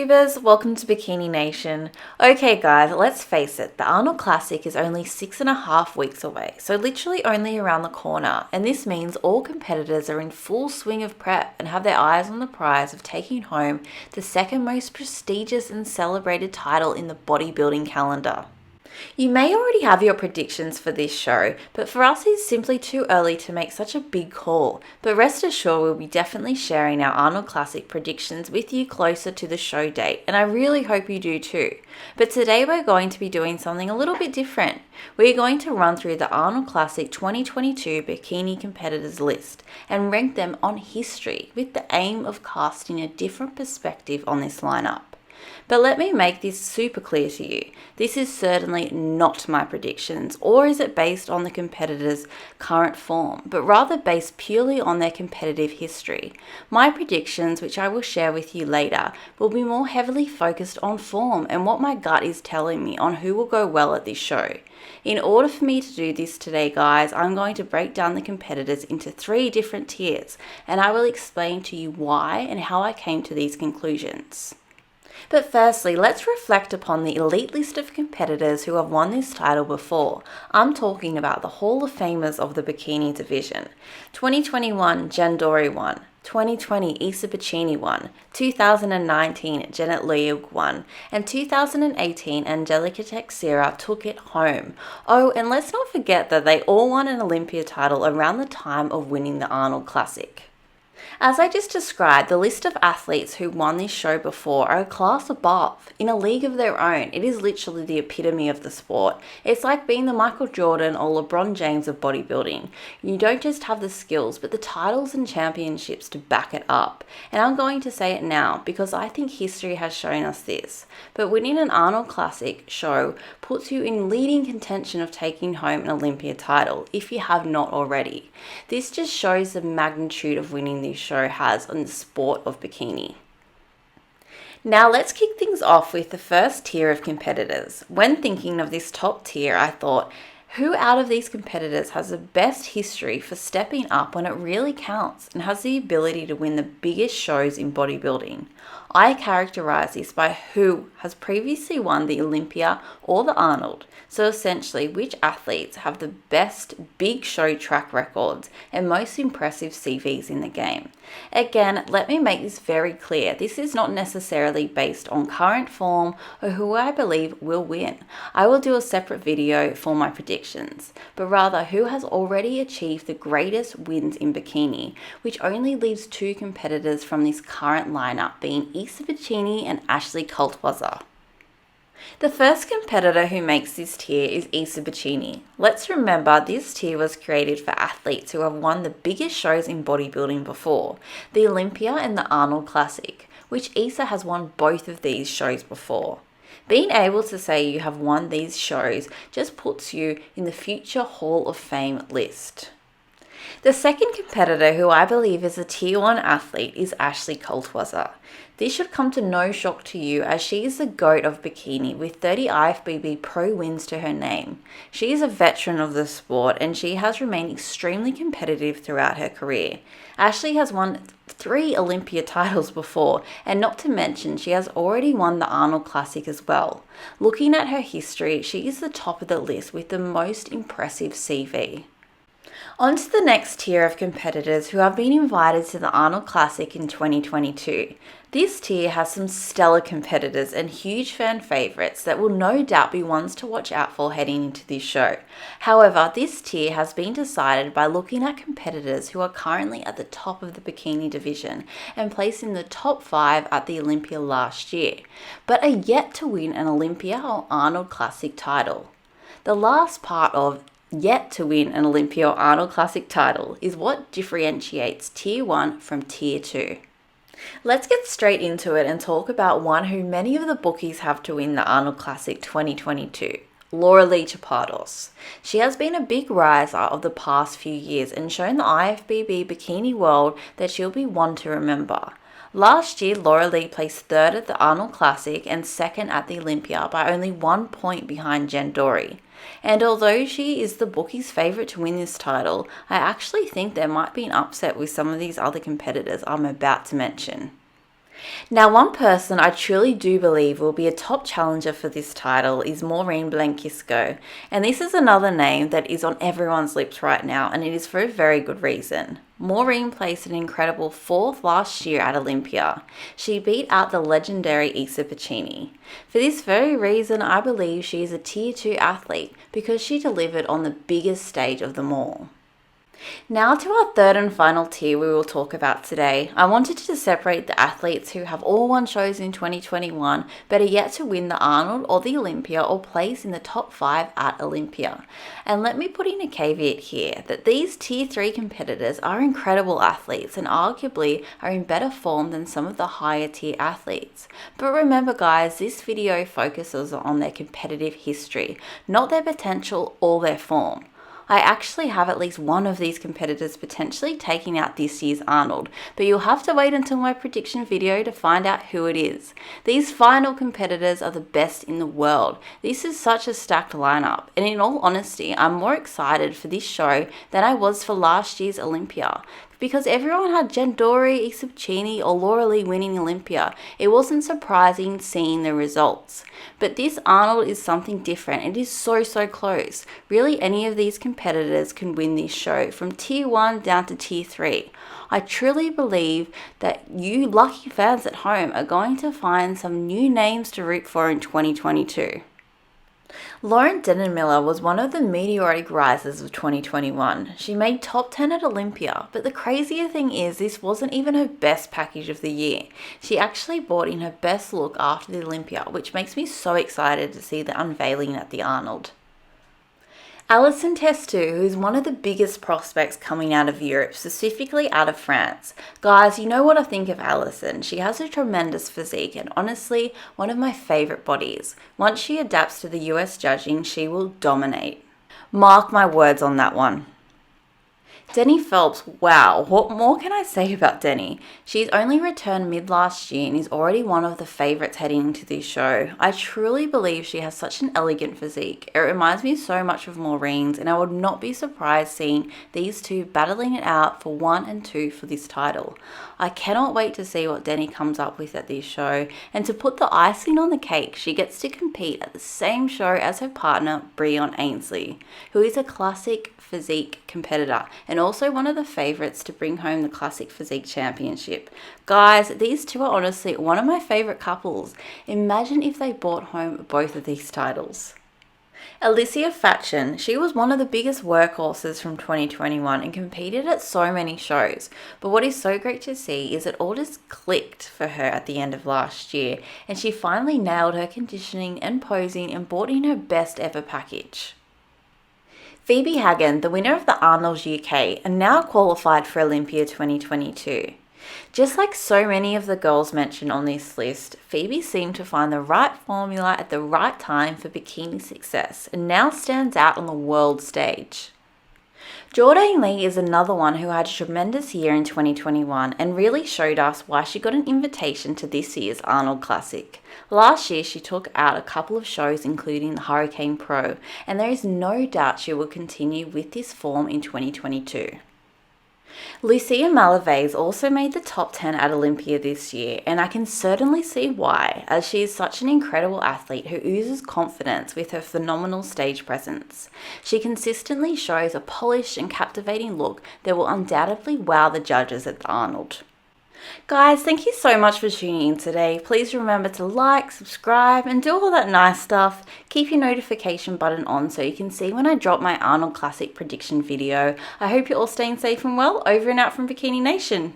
YouTubers, welcome to Bikini Nation. Okay guys, let's face it, the Arnold Classic is only 6.5 weeks away, so literally only around the corner, and this means all competitors are in full swing of prep and have their eyes on the prize of taking home the second most prestigious and celebrated title in the bodybuilding calendar. You may already have your predictions for this show, but for us it's simply too early to make such a big call. But rest assured we'll be definitely sharing our Arnold Classic predictions with you closer to the show date, and I really hope you do too. But today we're going to be doing something a little bit different. We're going to run through the Arnold Classic 2022 bikini competitors list and rank them on history with the aim of casting a different perspective on this lineup. But let me make this super clear to you. This is certainly not my predictions, or is it based on the competitors' current form, but rather based purely on their competitive history. My predictions, which I will share with you later, will be more heavily focused on form and what my gut is telling me on who will go well at this show. In order for me to do this today, guys, I'm going to break down the competitors into 3 different tiers, and I will explain to you why and how I came to these conclusions. But firstly, let's reflect upon the elite list of competitors who have won this title before. I'm talking about the Hall of Famers of the bikini division. 2021, Jourdanee won. 2020, Pecini won. 2019, Janet Leog won. And 2018, Angelica Teixeira took it home. Oh, and let's not forget that they all won an Olympia title around the time of winning the Arnold Classic. As I just described, the list of athletes who won this show before are a class above, in a league of their own. It is literally the epitome of the sport. It's like being the Michael Jordan or LeBron James of bodybuilding. You don't just have the skills, but the titles and championships to back it up. And I'm going to say it now because I think history has shown us this. But winning an Arnold Classic show puts you in leading contention of taking home an Olympia title, if you have not already. This just shows the magnitude of winning this show has on the sport of bikini. Now let's kick things off with the first tier of competitors. When thinking of this top tier, I thought, who out of these competitors has the best history for stepping up when it really counts and has the ability to win the biggest shows in bodybuilding? I characterize this by who has previously won the Olympia or the Arnold. So essentially, which athletes have the best big show track records and most impressive CVs in the game. Again, let me make this very clear. This is not necessarily based on current form or who I believe will win. I will do a separate video for my predictions, but rather who has already achieved the greatest wins in bikini, which only leaves 2 competitors from this current lineup, being Pecini and Kaltwasser. The first competitor who makes this tier is Pecini. Let's remember this tier was created for athletes who have won the biggest shows in bodybuilding before, the Olympia and the Arnold Classic, which Isa has won both of these shows before. Being able to say you have won these shows just puts you in the future Hall of Fame list. The second competitor who I believe is a tier 1 athlete is Kaltwasser. This should come to no shock to you, as she is the GOAT of bikini with 30 IFBB Pro wins to her name. She is a veteran of the sport and she has remained extremely competitive throughout her career. Ashley has won 3 Olympia titles before, and not to mention she has already won the Arnold Classic as well. Looking at her history, she is the top of the list with the most impressive CV. On to the next tier of competitors who have been invited to the Arnold Classic in 2022. This tier has some stellar competitors and huge fan favourites that will no doubt be ones to watch out for heading into this show. However, this tier has been decided by looking at competitors who are currently at the top of the bikini division and placed in the top 5 at the Olympia last year, but are yet to win an Olympia or Arnold Classic title. The last part of yet to win an Olympia or Arnold Classic title is what differentiates Tier 1 from Tier 2. Let's get straight into it and talk about one who many of the bookies have to win the Arnold Classic 2022, Lauralie Chapados. She has been a big riser of the past few years and shown the IFBB bikini world that she'll be one to remember. Last year, Lauralie placed 3rd at the Arnold Classic and 2nd at the Olympia by only 1 point behind Jourdanee. And although she is the bookies' favourite to win this title, I actually think there might be an upset with some of these other competitors I'm about to mention. Now, one person I truly do believe will be a top challenger for this title is Maureen Blanquisco, and this is another name that is on everyone's lips right now, and it is for a very good reason. Maureen placed an incredible 4th last year at Olympia. She beat out the legendary Pecini. For this very reason, I believe she is a Tier 2 athlete because she delivered on the biggest stage of them all. Now to our third and final tier we will talk about today. I wanted to separate the athletes who have all won shows in 2021 but are yet to win the Arnold or the Olympia or place in the top 5 at Olympia. And let me put in a caveat here that these Tier 3 competitors are incredible athletes and arguably are in better form than some of the higher tier athletes. But remember guys, this video focuses on their competitive history, not their potential or their form. I actually have at least one of these competitors potentially taking out this year's Arnold, but you'll have to wait until my prediction video to find out who it is. These final competitors are the best in the world. This is such a stacked lineup, and in all honesty, I'm more excited for this show than I was for last year's Olympia. Because everyone had Jourdanee, Pecini or Lauralie winning Olympia, it wasn't surprising seeing the results. But this Arnold is something different. It is so close. Really, any of these competitors can win this show from Tier 1 down to Tier 3. I truly believe that you lucky fans at home are going to find some new names to root for in 2022. Dannenmiller was one of the meteoric risers of 2021. She made top 10 at Olympia, but the crazier thing is this wasn't even her best package of the year. She actually brought in her best look after the Olympia, which makes me so excited to see the unveiling at the Arnold. Allison Testu, who is one of the biggest prospects coming out of Europe, specifically out of France. Guys, you know what I think of Allison. She has a tremendous physique and honestly, one of my favourite bodies. Once she adapts to the US judging, she will dominate. Mark my words on that one. Dani Phelps, wow, what more can I say about Dani? She's only returned mid last year and is already one of the favourites heading into this show. I truly believe she has such an elegant physique. It reminds me so much of Maureen's, and I would not be surprised seeing these two battling it out for 1 and 2 for this title. I cannot wait to see what Dani comes up with at this show, and to put the icing on the cake, she gets to compete at the same show as her partner Breon Ainsley, who is a classic physique competitor and also one of the favourites to bring home the classic physique championship. Guys, these two are honestly one of my favourite couples. Imagine if they brought home both of these titles. Alessia Facchin, she was one of the biggest workhorses from 2021 and competed at so many shows. But what is so great to see is it all just clicked for her at the end of last year, and she finally nailed her conditioning and posing and brought in her best ever package. Phoebe Hagan, the winner of the Arnold UK, and now qualified for Olympia 2022. Just like so many of the girls mentioned on this list, Phoebe seemed to find the right formula at the right time for bikini success and now stands out on the world stage. Jourdanee is another one who had a tremendous year in 2021 and really showed us why she got an invitation to this year's Arnold Classic. Last year she took out a couple of shows including the Hurricane Pro, and there is no doubt she will continue with this form in 2022. Lucia Malavaze also made the top 10 at Olympia this year, and I can certainly see why, as she is such an incredible athlete who oozes confidence with her phenomenal stage presence. She consistently shows a polished and captivating look that will undoubtedly wow the judges at the Arnold. Guys, thank you so much for tuning in today. Please remember to like, subscribe, and do all that nice stuff. Keep your notification button on so you can see when I drop my Arnold Classic prediction video. I hope you're all staying safe and well. Over and out from Bikini Nation.